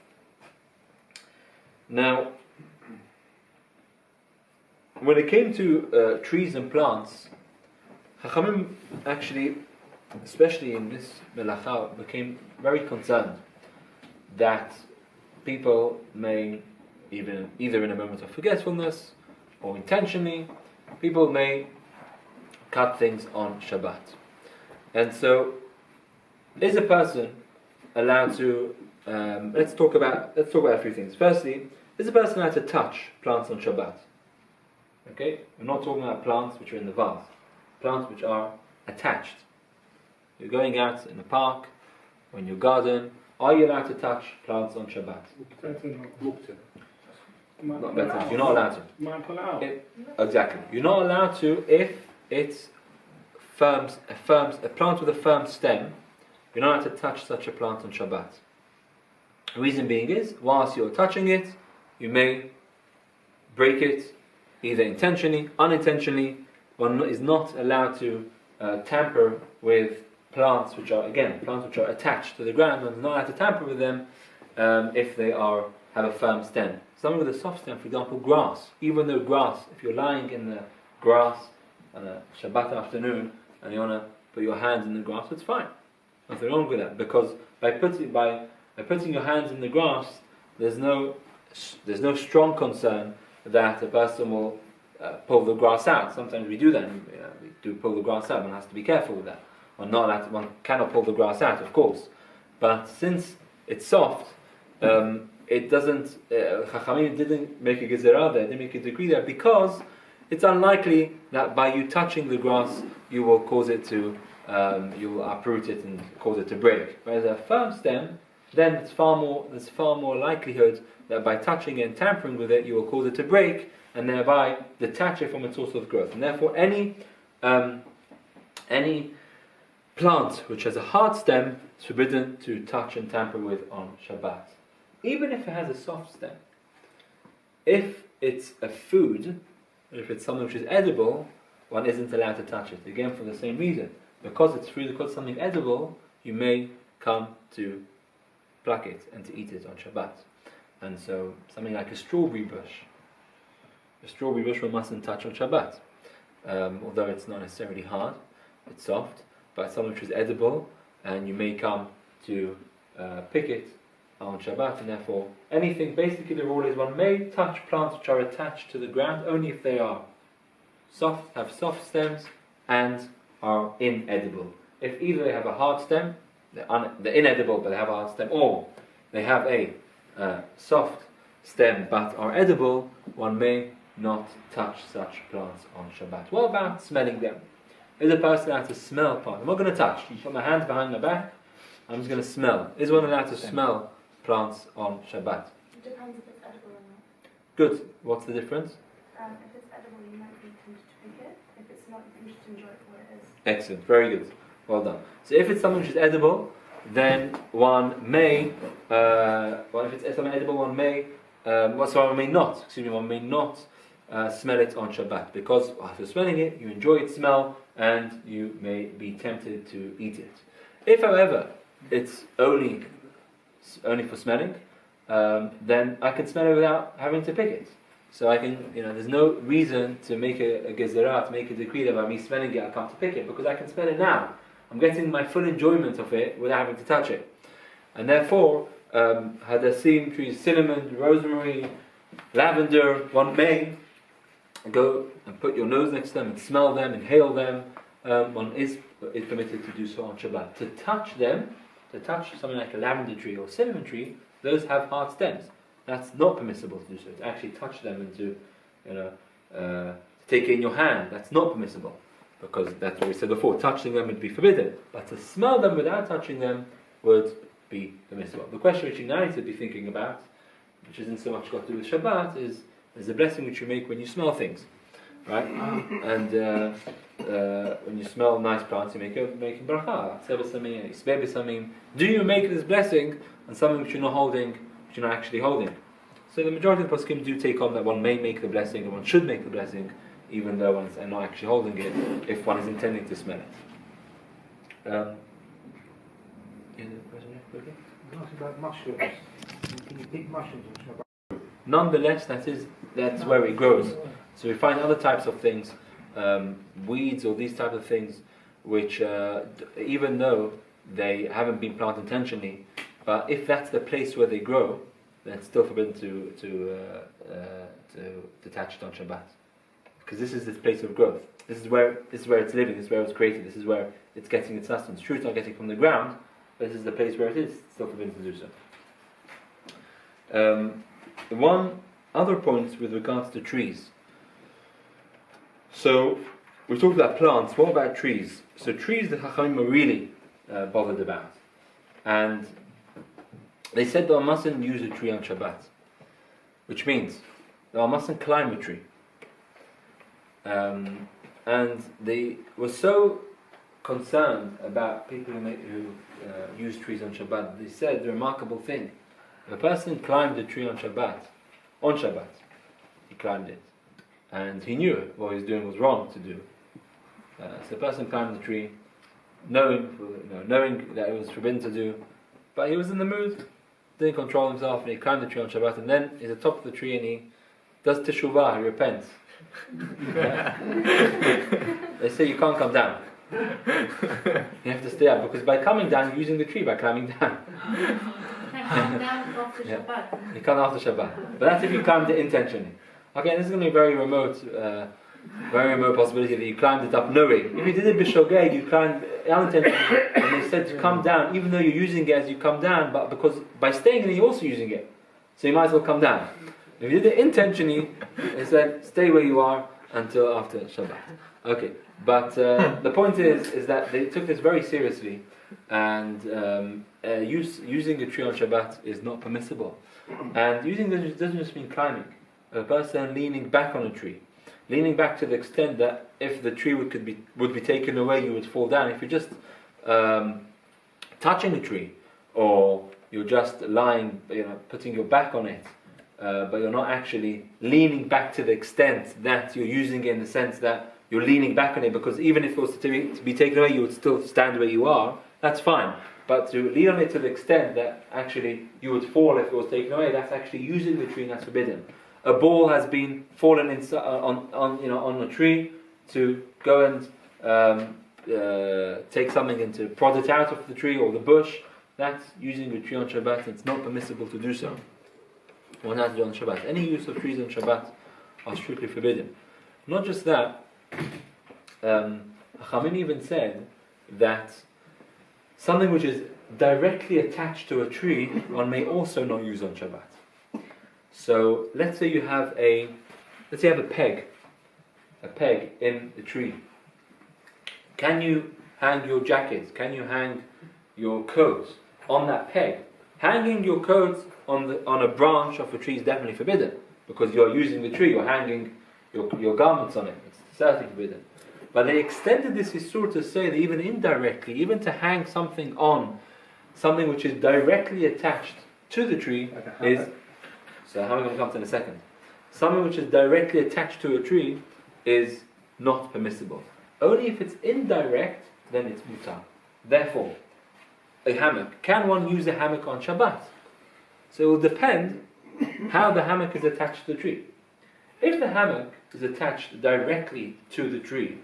Now, when it came to trees and plants, Chachamim actually, especially in this melacha, became very concerned that people may, either in a moment of forgetfulness or intentionally, people may cut things on Shabbat. And so, is a person allowed to? Let's talk about a few things. Firstly, is a person allowed to touch plants on Shabbat? Okay, we're not talking about plants which are in the vase. Plants which are attached. You're going out in the park or in your garden. Are you allowed to touch plants on Shabbat? Not better. You're not allowed to. Exactly. You're not allowed to if it's a plant with a firm stem. You're not allowed to touch such a plant on Shabbat. The reason being is, whilst you're touching it, you may break it, either intentionally, unintentionally. One is not allowed to tamper with plants which are attached to the ground. One is not allowed to tamper with them if they have a firm stem. Something with a soft stem, for example, grass. Even though grass, if you're lying in the grass on a Shabbat afternoon and you want to put your hands in the grass, it's fine. Nothing wrong with that, because by putting your hands in the grass, there's no strong concern that a person will pull the grass out. Sometimes we do that. We do pull the grass out. One has to be careful with that. One cannot pull the grass out, of course. But since it's soft, it doesn't. Chachamim didn't make a gezerah there. Didn't make a decree there, because it's unlikely that by you touching the grass, you will cause it to, you will uproot it and cause it to break. Whereas a firm stem, then there's far more likelihood that by touching it and tampering with it, you will cause it to break, and thereby detach it from its source of growth. And therefore, any plant which has a hard stem is forbidden to touch and tamper with on Shabbat, even if it has a soft stem. If it's a food, if it's something which is edible, one isn't allowed to touch it. Again, for the same reason, because it's food, because it's something edible, you may come to pluck it and to eat it on Shabbat. And so, something like a strawberry bush one mustn't touch on Shabbat. Although it's not necessarily hard, it's soft, but it's something which is edible, and you may come to pick it on Shabbat, and therefore anything, basically the rule is one may touch plants which are attached to the ground only if they are soft, have soft stems, and are inedible. If either they have a hard stem, they're inedible but they have a hard stem, or they have a soft stem but are edible, one may not touch such plants on Shabbat. What about smelling them? Is a person allowed to smell plants? I'm not going to touch. You put my hands behind my back, I'm just going to smell. Is one allowed to smell plants on Shabbat?
It depends if it's edible or
Good. What's the difference?
If it's edible, you might be tempted to pick it. If it's not, you can just enjoy it for what it is.
Excellent. Very good. Well done. So if it's something which is edible, then one may, if it's something edible, one may, one may not, one may not smell it on Shabbat, because after smelling it, you enjoy its smell, and you may be tempted to eat it. If, however, it's only for smelling, then I can smell it without having to pick it. So I can, there's no reason to make a gezerah, to make a decree that by me smelling it I come to pick it, because I can smell it now. I'm getting my full enjoyment of it without having to touch it. And therefore, hadassim trees, cinnamon, rosemary, lavender, one may go and put your nose next to them and smell them, inhale them. One is permitted to do so on Shabbat. To touch them, to touch something like a lavender tree or cinnamon tree, those have hard stems. That's not permissible to do so. To actually touch them and to take it in your hand, that's not permissible. Because that's what we said before, touching them would be forbidden. But to smell them without touching them would be permissible. The question which you now need to be thinking about, which isn't so much got to do with Shabbat, is the blessing which you make when you smell things. Right? And when you smell nice plants, you make a bracha. Do you make this blessing on something which you're not holding, which you're not actually holding? So the majority of the poskim do take on that one may make the blessing, and one should make the blessing, even though one's not actually holding it, if one is intending to smell it.
About mushrooms. Can you pick mushrooms on Shabbat?
Nonetheless, that's where it grows. So we find other types of things, weeds or these types of things, which even though they haven't been planted intentionally, but if that's the place where they grow, then it's still forbidden to touch it on Shabbat. Because this is this place of growth. This is where it's living. This is where it's created. This is where it's getting its sustenance. True, it's not getting from the ground, but this is the place where it is. It's still forbidden to do so. One other point with regards to trees. So we talked about plants. What about trees? So trees, the Chachamim are really bothered about, and they said that one mustn't use a tree on Shabbat, which means that one mustn't climb a tree. And they were so concerned about people who use trees on Shabbat. They said the remarkable thing: if a person climbed a tree on Shabbat, he climbed it, and he knew what he was doing was wrong to do. So the person climbed the tree, knowing that it was forbidden to do, but he was in the mood, didn't control himself, and he climbed the tree on Shabbat, and then he's at the top of the tree and he does teshuvah, he repents. They say you can't come down. You have to stay up, because by coming down, you're using the tree by climbing down.
You can come down after Shabbat.
You can't after Shabbat. But that's if you climbed it intentionally. Okay, this is going to be a very remote possibility that you climbed it up knowing. If you did it b'shogeg, you climbed unintentionally, and they said to come down, even though you're using it as you come down, but because by staying in it, you're also using it. So you might as well come down. If you did it intentionally, they said stay where you are until after Shabbat. Okay, but the point is that they took this very seriously, and using a tree on Shabbat is not permissible. And using it doesn't just mean climbing. A person leaning back on a tree, leaning back to the extent that if the tree would be taken away, you would fall down. If you're just touching a tree, or you're just lying, putting your back on it, but you're not actually leaning back to the extent that you're using it in the sense that you're leaning back on it, because even if it was to be taken away, you would still stand where you are, that's fine. But to lean on it to the extent that actually you would fall if it was taken away, that's actually using the tree, and that's forbidden. A ball has been fallen on a tree, to go and take something and to prod it out of the tree or the bush. That's using the tree on Shabbat. It's not permissible to do so. One has to do on Shabbat. Any use of trees on Shabbat are strictly forbidden. Not just that, Chachamim even said that something which is directly attached to a tree, one may also not use on Shabbat. So let's say you have a peg in the tree. Can you hang your jacket? Can you hang your coat on that peg? Hanging your coat on a branch of a tree is definitely forbidden. because you're using the tree, you're hanging your garments on it. It's certainly forbidden. But they extended this Isur to say that even indirectly, even to hang something on, something which is directly attached to the tree is... So how am I going to come to in a second? Something which is directly attached to a tree is not permissible. Only if it's indirect, then it's mutar. Therefore, a hammock. Can one use a hammock on Shabbat? So it will depend how the hammock is attached to the tree. If the hammock is attached directly to the tree,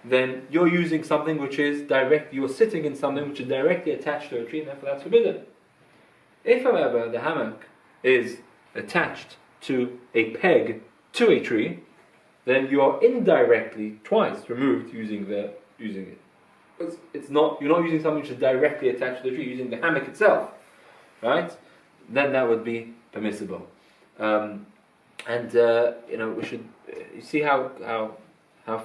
then you're using something which is direct, you're sitting in something which is directly attached to a tree, and therefore that's forbidden. If, however, the hammock is attached to a peg to a tree, then you are indirectly twice removed using it. It's not, you're not using something which is directly attached to the tree, you're using the hammock itself, right? Then that would be permissible. We should you see how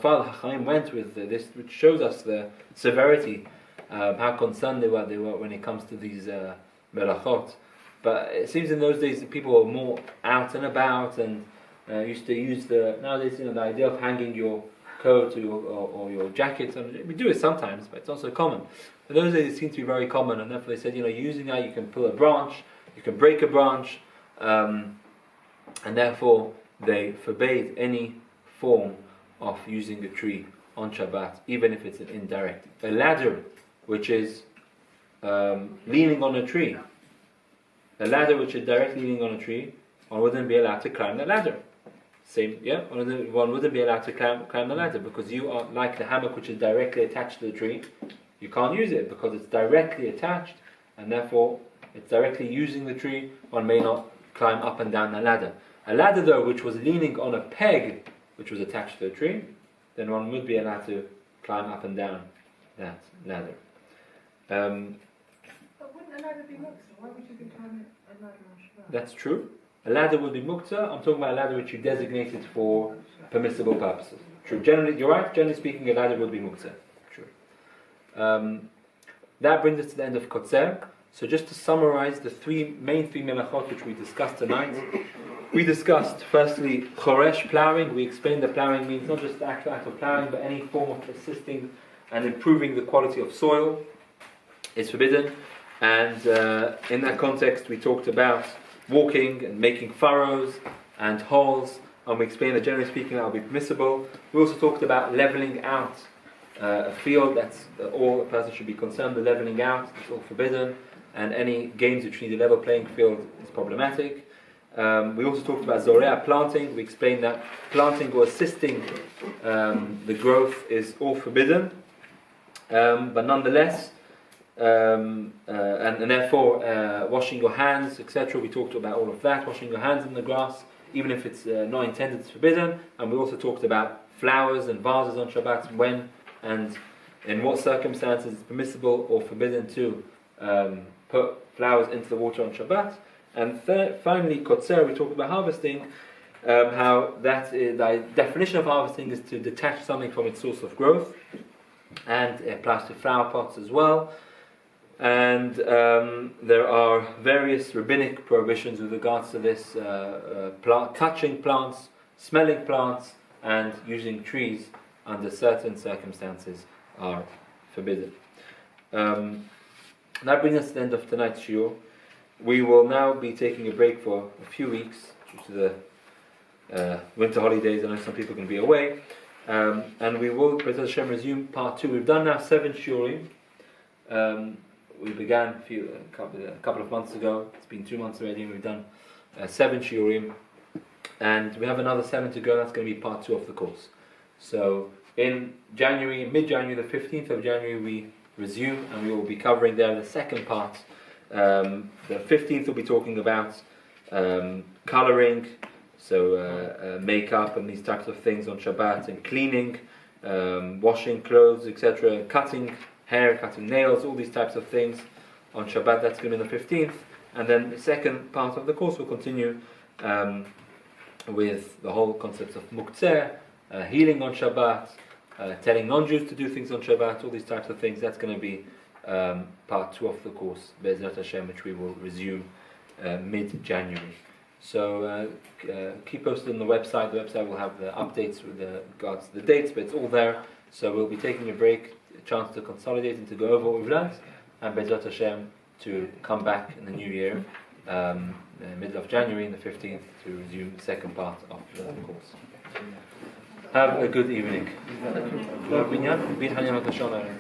far the Chaim went with this, which shows us the severity, how concerned they were when it comes to these melachot. But it seems in those days that people were more out and about and used to use nowadays the idea of hanging your coat or your jacket. We do it sometimes, but it's also common. In those days it seemed to be very common, and therefore they said, using that you can pull a branch, you can break a branch, and therefore they forbade any form of using a tree on Shabbat, even if it's an indirect. A ladder which is leaning on a tree, which is directly leaning on a tree, one wouldn't be allowed to climb the ladder. One wouldn't be allowed to climb the ladder, because you are like the hammock which is directly attached to the tree. You can't use it because it's directly attached, and therefore it's directly using the tree. One may not climb up and down the ladder. A ladder, though, which was leaning on a peg which was attached to the tree, then one would be allowed to climb up and down that ladder.
But wouldn't a ladder be muktzah? Why would you be climbing a ladder on Shabbat?
That's true. A ladder would be muktzah. I'm talking about a ladder which you designated for permissible purposes. True. Generally, you're right. Generally speaking, a ladder would be muktzah. True. That brings us to the end of Kotzer. So just to summarize the main three melachot which we discussed tonight. We discussed firstly choresh, ploughing. We explained that ploughing means not just the actual act of ploughing, but any form of assisting and improving the quality of soil is forbidden. And in that context we talked about walking and making furrows and holes, and we explained that generally speaking that will be permissible. We also talked about levelling out a field. That's all a person should be concerned with, levelling out. It's all forbidden, and any games which need a level playing field is problematic. We also talked about zorea, planting. We explained that planting or assisting the growth is all forbidden, but nonetheless, and therefore washing your hands, etc. We talked about all of that. Washing your hands in the grass, even if it's not intended, it's forbidden. And we also talked about flowers and vases on Shabbat, when and in what circumstances it's permissible or forbidden to put flowers into the water on Shabbat. And finally, Kotzer, we talked about harvesting, how the definition of harvesting is to detach something from its source of growth, and it applies to flower pots as well. And there are various rabbinic prohibitions with regards to this, touching plants, smelling plants, and using trees under certain circumstances are forbidden. That brings us to the end of tonight's shiur. We will now be taking a break for a few weeks due to the winter holidays. I know some people can be away. And we will, B'ezras Hashem, resume part 2. We've done now 7 shiurim. We began a couple of months ago. It's been 2 months already, and we've done 7 shiurim. And we have another 7 to go. That's going to be part 2 of the course. So in January, mid-January, the 15th of January, we resume, and we will be covering there the second part. The 15th we'll be talking about colouring, so makeup and these types of things on Shabbat, and cleaning, washing clothes, etc., cutting hair, cutting nails, all these types of things on Shabbat. That's going to be the 15th. And then the second part of the course will continue with the whole concept of muktzeh, healing on Shabbat, telling non-Jews to do things on Shabbat, all these types of things. That's going to be part 2 of the course, B'ezras Hashem, which we will resume mid-January. So keep posted on the website. The website will have the updates with regards to the dates, but it's all there. So we'll be taking a break, a chance to consolidate and to go over what we've learned, and Bezrat Hashem to come back in the new year, middle of January, the 15th, to resume the second part of the course. Have a good evening.